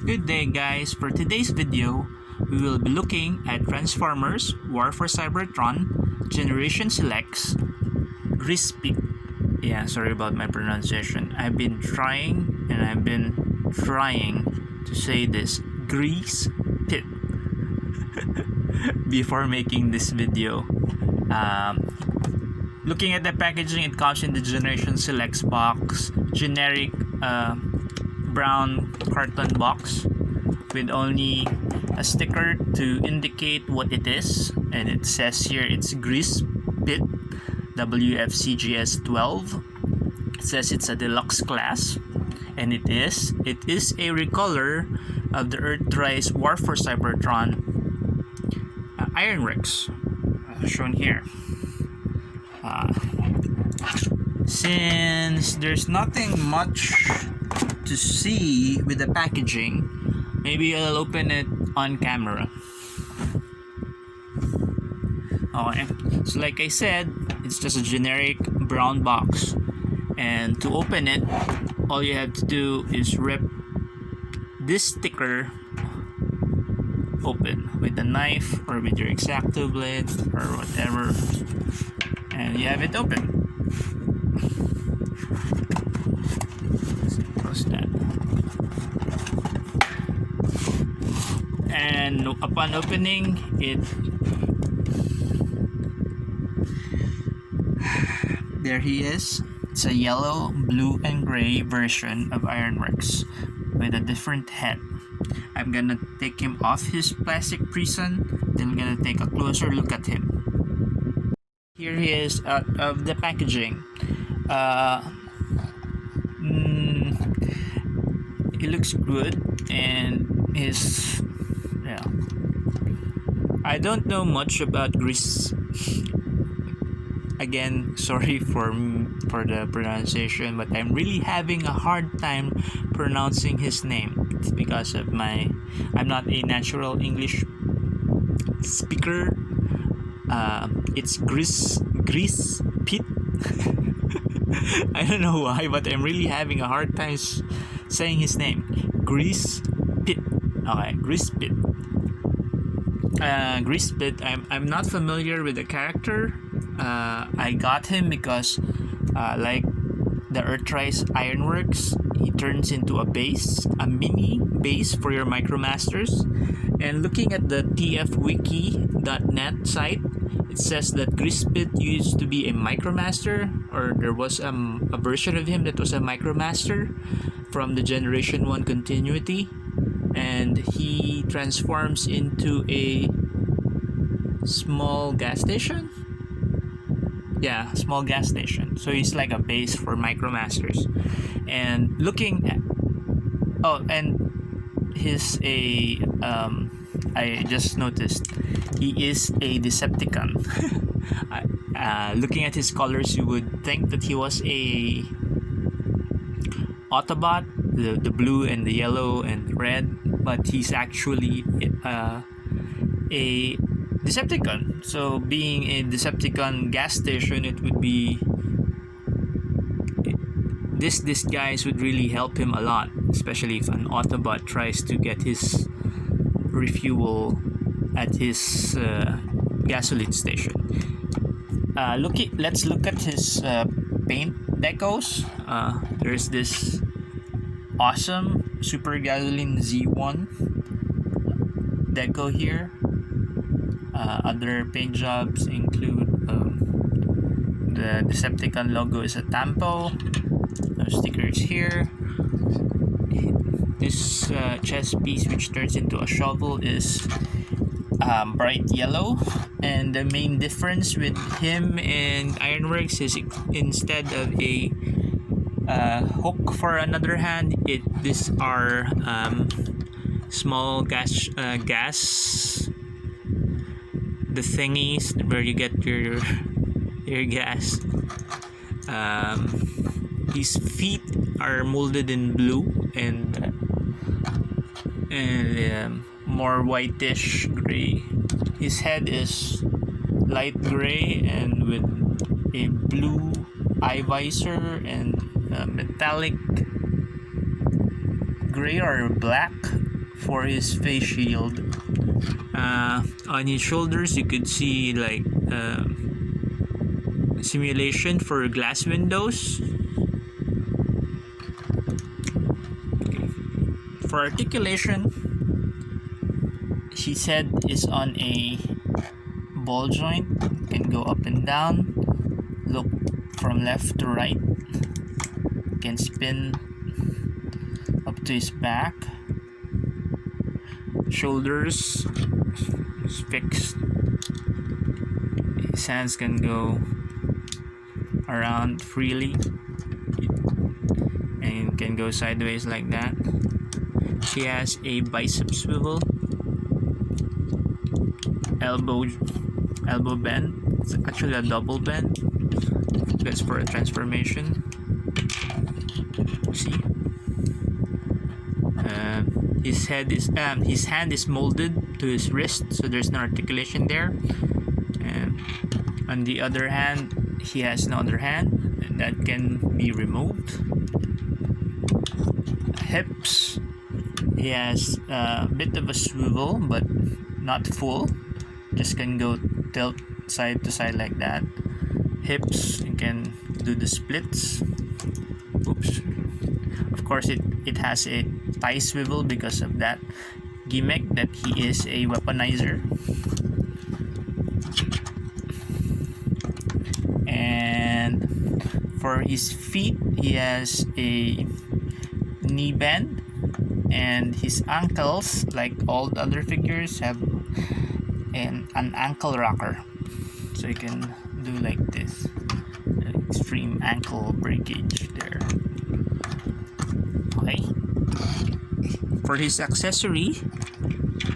Good day guys, for today's video, we will be looking at Transformers, War for Cybertron, Generation Selects, Greasepit. Yeah, sorry about my pronunciation. I've been trying to say this, Greasepit, before making this video. Looking at the packaging, it comes in the Generation Selects box, generic brown carton box with only a sticker to indicate what it is, and it says here it's Greasepit WFCGS 12. It says it's a deluxe class, and it is a recolor of the Earthrise War for Cybertron Ironworks, shown here. Since there's nothing much to see with the packaging, maybe I'll open it on camera. Okay, so like I said, it's just a generic brown box, and to open it, all you have to do is rip this sticker open with a knife or with your X-Acto blade or whatever, and you have it open. Close that. And upon opening it, there he is. It's a yellow, blue, and gray version of Ironworks with a different head. I'm gonna take him off his plastic prison, then I'm gonna take a closer look at him. Here he is out of the packaging. He looks good, and I don't know much about Grease. Again, sorry for the pronunciation, but I'm really having a hard time pronouncing his name. It's because of I'm not a natural English speaker. It's Greasepit. I don't know why, but I'm really having a hard time saying his name. Greasepit. Okay, Greasepit. Greasepit. I'm not familiar with the character. I got him because, like the Earthrise Ironworks, he turns into a mini base for your Micromasters. And looking at the tfwiki.net site, it says that Greasepit used to be a Micromaster, or there was a version of him that was a Micromaster from the Generation 1 continuity, and he transforms into a small gas station. Yeah, small gas station. So he's like a base for Micromasters. And looking at I just noticed he is a Decepticon. Looking at his colors, you would think that he was a Autobot, the blue and the yellow and red, but he's actually a Decepticon. So being a Decepticon gas station, it would be this disguise would really help him a lot, especially if an Autobot tries to get his refuel at his gasoline station. Let's look at his paint decos. There's this awesome Super Gasoline Z1 deco here. Other paint jobs include the Decepticon logo is a tampo. No stickers here. This chest piece, which turns into a shovel, is bright yellow, and the main difference with him and Ironworks is instead of a hook for another hand, these are small gas the thingies where you get your gas. His feet are molded in blue and more whitish gray. His head is light gray and with a blue eye visor and metallic gray or black for his face shield. On his shoulders, you could see like simulation for glass windows. For articulation, his head is on a ball joint, can go up and down, look from left to right, can spin up to his back. Shoulders is fixed. His hands can go around freely and can go sideways like that. He has a bicep swivel, elbow bend. It's actually a double bend. That's for a transformation. See, his hand is molded to his wrist, so there's no articulation there. And on the other hand, he has no other hand, and that can be removed. Hips, he has a bit of a swivel, but not full. Just can go tilt side to side like that. Hips, you can do the splits. Oops. Of course, it has a thigh swivel because of that gimmick that he is a weaponizer. And for his feet, he has a knee bend, and his ankles, like all the other figures, have an ankle rocker, so you can do like this. Extreme ankle breakage there. Okay. For his accessory,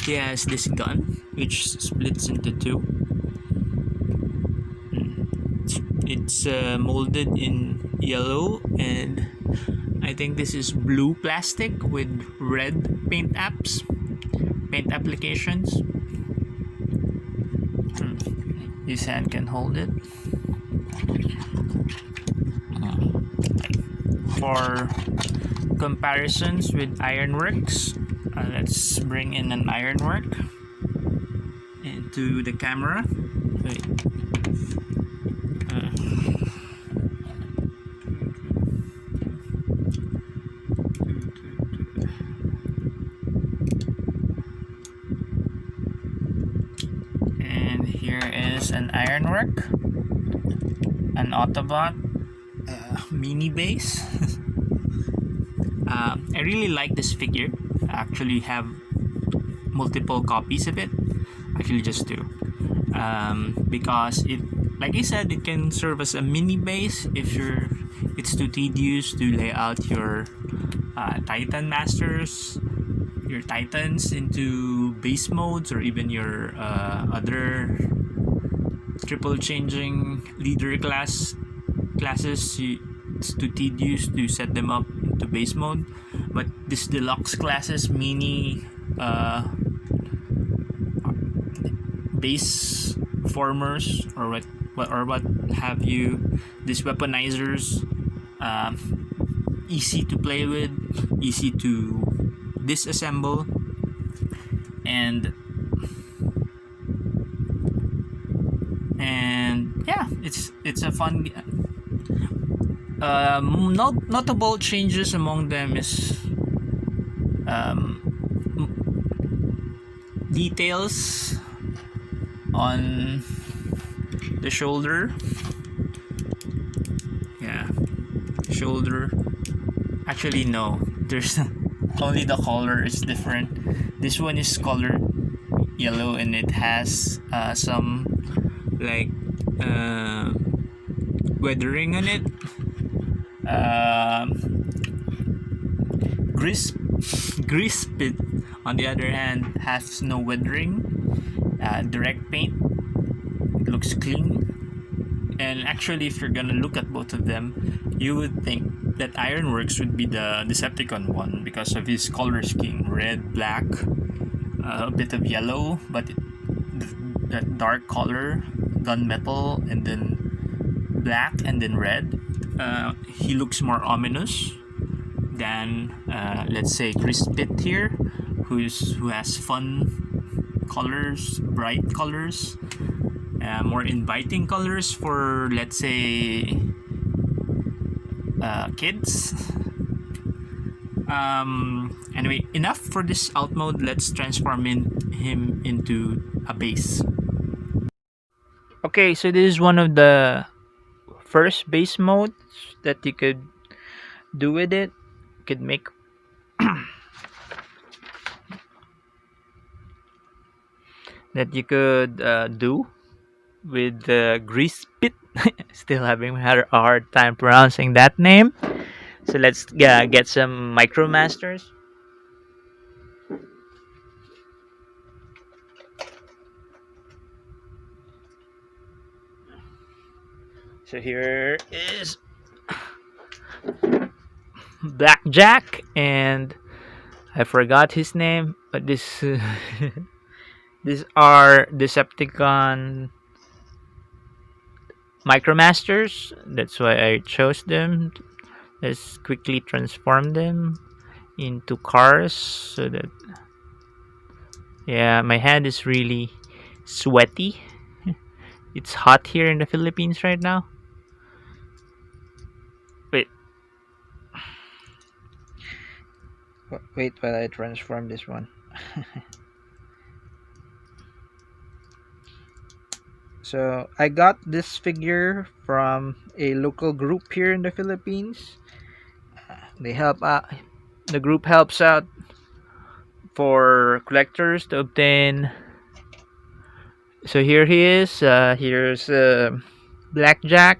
he has this gun which splits into two. It's molded in yellow, and I think this is blue plastic with red paint applications. His hand can hold it. For comparisons with Ironworks, let's bring in an Ironwork into the camera. Wait. And here is an Ironwork, an Autobot, mini base. I really like this figure. I actually have multiple copies of it. Actually, just two. Because it, like I said, it can serve as a mini base if it's too tedious to lay out your Titan Masters, your Titans into base modes, or even your other triple changing leader classes. It's too tedious to set them up into base mode. But this deluxe classes mini base formers, or what have you, these weaponizers, easy to play with, easy to disassemble, and yeah, it's a fun. Notable changes among them is details on the shoulder. Yeah, shoulder. Actually, no. There's only the color is different. This one is colored yellow, and it has some like weathering on it. Greasepit, on the other hand, has no weathering. Direct paint. It looks clean. And actually, if you're gonna look at both of them, you would think that Ironworks would be the Decepticon one because of his color scheme: red, black, a bit of yellow, but that dark color, gunmetal, and then black, and then red. He looks more ominous than let's say Greasepit here, who has fun colors, bright colors, more inviting colors for, let's say, kids. Anyway, enough for this alt mode. Let's transform him into a base. Okay, so this is one of the first base modes that you could do with it. You could make that you could do with the Greasepit. Still having a hard time pronouncing that name. So let's get some Micromasters. So here is Blackjack, and I forgot his name, but this these are Decepticon Micromasters. That's why I chose them. Let's quickly transform them into cars so that, yeah, my hand is really sweaty. It's hot here in the Philippines right now. Wait while I transform this one. So I got this figure from a local group here in the Philippines. They help out. The group helps out for collectors to obtain. So here he is. Here's Blackjack.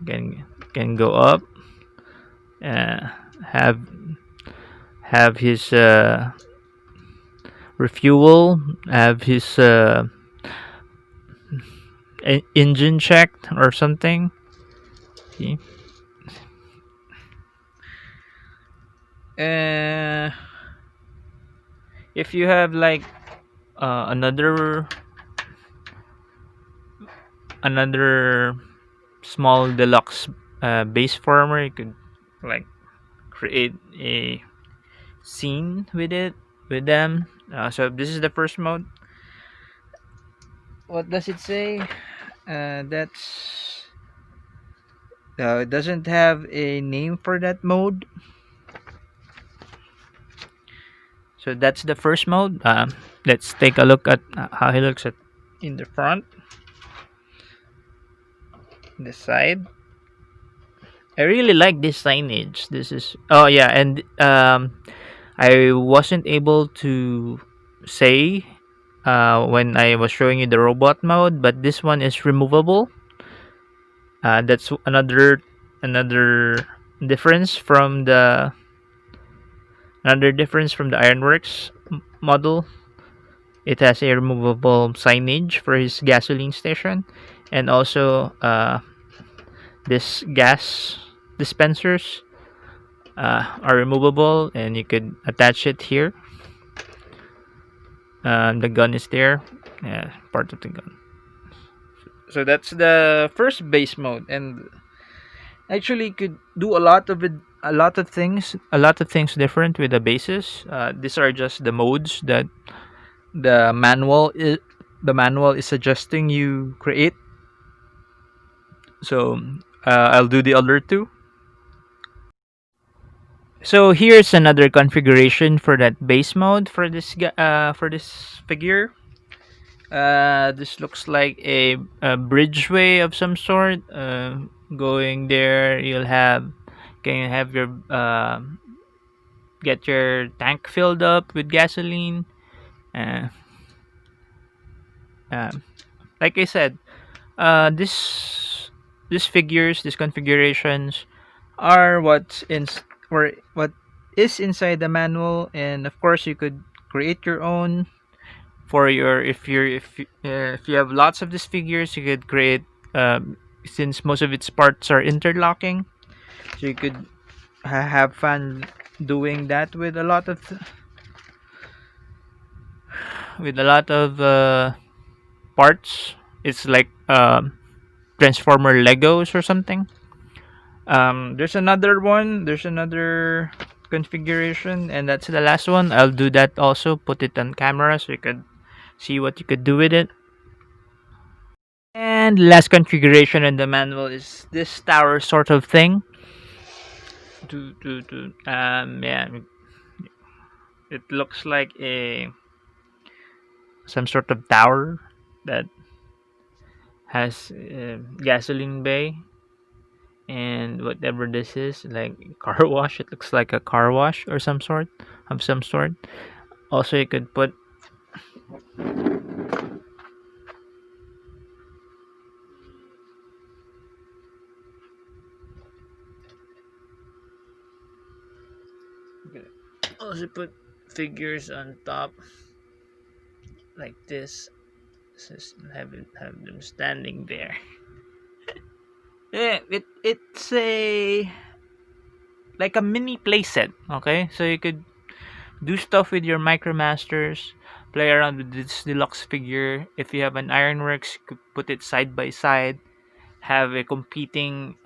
Can go up. Have his refuel. Have his engine checked or something. See. If you have like another small deluxe base former, you could like create a scene with them. So this is the first mode. What does it say? That's it doesn't have a name for that mode. So that's the first mode. Let's take a look at how he looks in the front, the side. I really like this signage. This is and I wasn't able to say when I was showing you the robot mode, but this one is removable. That's another difference from the Ironworks model. It has a removable signage for his gasoline station, and also this gas dispensers are removable, and you could attach it here. The gun is there, part of the gun. So that's the first base mode, and actually could do a lot of things different with the bases. These are just the modes that the manual is suggesting you create. So I'll do the other two. So here's another configuration for that base mode for this figure. This looks like a bridgeway of some sort. Going there, can have your get your tank filled up with gasoline. Like I said, these configurations are what is inside the manual, and of course you could create your own for your if you have lots of these figures. You could create since most of its parts are interlocking, so you could have fun doing that with a lot of parts. It's like Transformer Legos or something. There's another configuration, and that's the last one. I'll do that also. Put it on camera so you could see what you could do with it. And last configuration in the manual is this tower sort of thing. Yeah, it looks like a some sort of tower that has a gasoline bay and whatever this is, like car wash. It looks like a car wash or some sort of some sort. Also, you could put also put figures on top like this. Just have them standing there. Yeah, it's a like a mini playset. Okay, so you could do stuff with your Micromasters, play around with this deluxe figure. If you have an Ironworks, you could put it side by side. Have a competing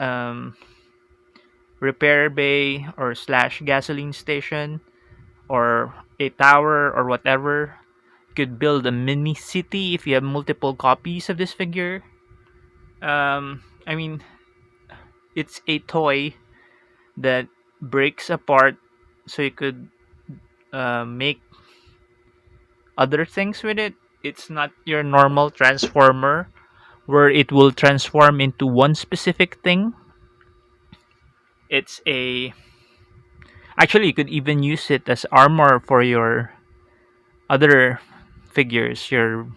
repair bay or slash gasoline station or a tower or whatever. You could build a mini city if you have multiple copies of this figure. I mean, it's a toy that breaks apart, so you could make other things with it. It's not your normal transformer where it will transform into one specific thing. It's a Actually, you could even use it as armor for your other figures, your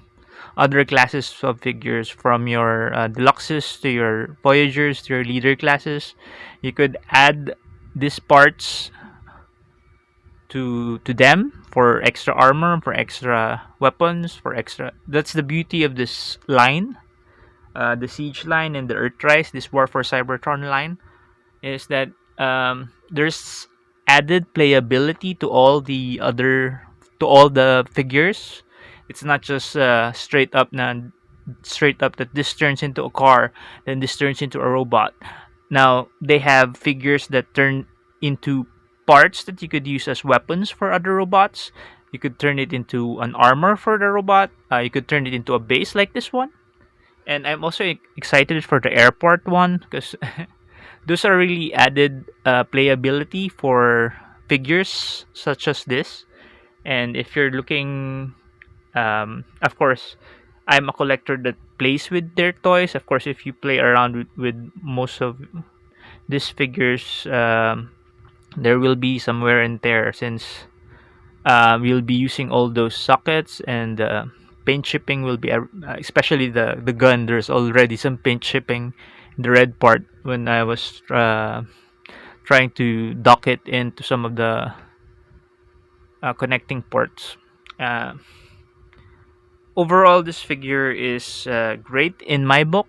other classes of figures, from your deluxes to your voyagers to your leader classes. You could add these parts to them for extra armor, for extra weapons, for extra. That's the beauty of this line, the Siege line and the Earthrise, this War for Cybertron line, is that there's added playability to all the figures. It's not just straight up that this turns into a car, then this turns into a robot. Now they have figures that turn into parts that you could use as weapons for other robots. You could turn it into an armor for the robot. You could turn it into a base like this one. And I'm also excited for the airport one because those are really added playability for figures such as this. And if you're looking, of course, I'm a collector that plays with their toys. Of course, if you play around with most of these figures, there will be some wear and tear since we'll be using all those sockets, and paint chipping will be, especially the gun. There's already some paint chipping in the red part when I was trying to dock it into some of the connecting ports. Uh, Overall, this figure is great in my book.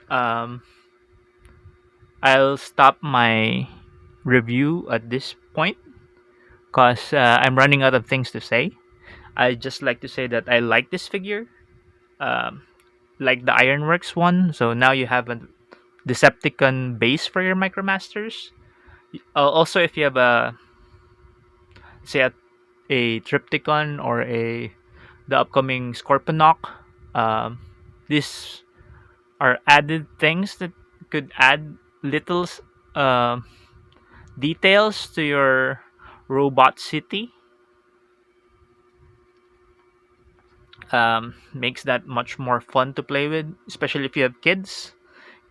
Um, I'll stop my review at this point because I'm running out of things to say. I just like to say that I like this figure, um, like the Ironworks one. So now you have a Decepticon base for your Micromasters. Also, if you have say a Tripticon or a the upcoming Scorponok, um, these are added things that could add little uh, details to your robot city. Makes that much more fun to play with, especially if you have kids.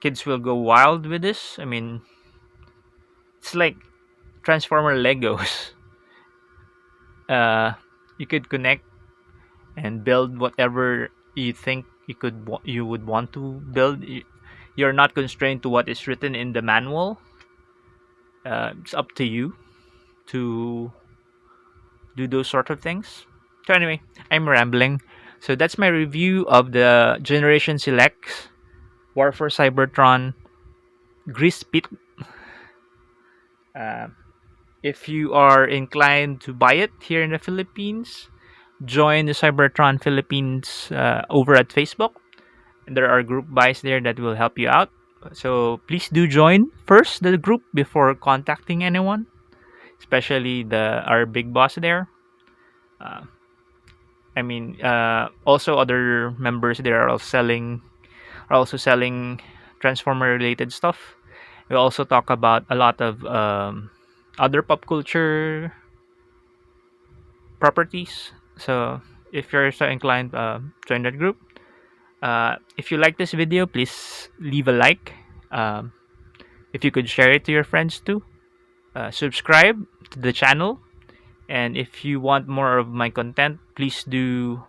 Kids will go wild with this. I mean, it's like Transformer Legos. Uh, you could connect and build whatever you think you would want to build. You're not constrained to what is written in the manual. It's up to you to do those sort of things. So anyway, I'm rambling. So that's my review of the Generation Selects War for Cybertron Greasepit. Uh, if you are inclined to buy it here in the Philippines, join the Cybertron Philippines over at Facebook. There are group buys there that will help you out. So please do join first the group before contacting anyone. especially the our big boss there. Uh, also other members there are also selling transformer related stuff. We also talk about a lot of other pop culture properties. So if you're so inclined, join that group. If you like this video, please leave a like. Um, if you could share it to your friends too. Subscribe to the channel. And if you want more of my content, please do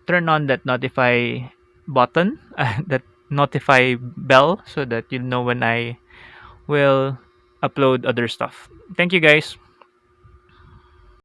turn on that notify button, that notify bell, so that you'll know when I will upload other stuff. Thank you guys.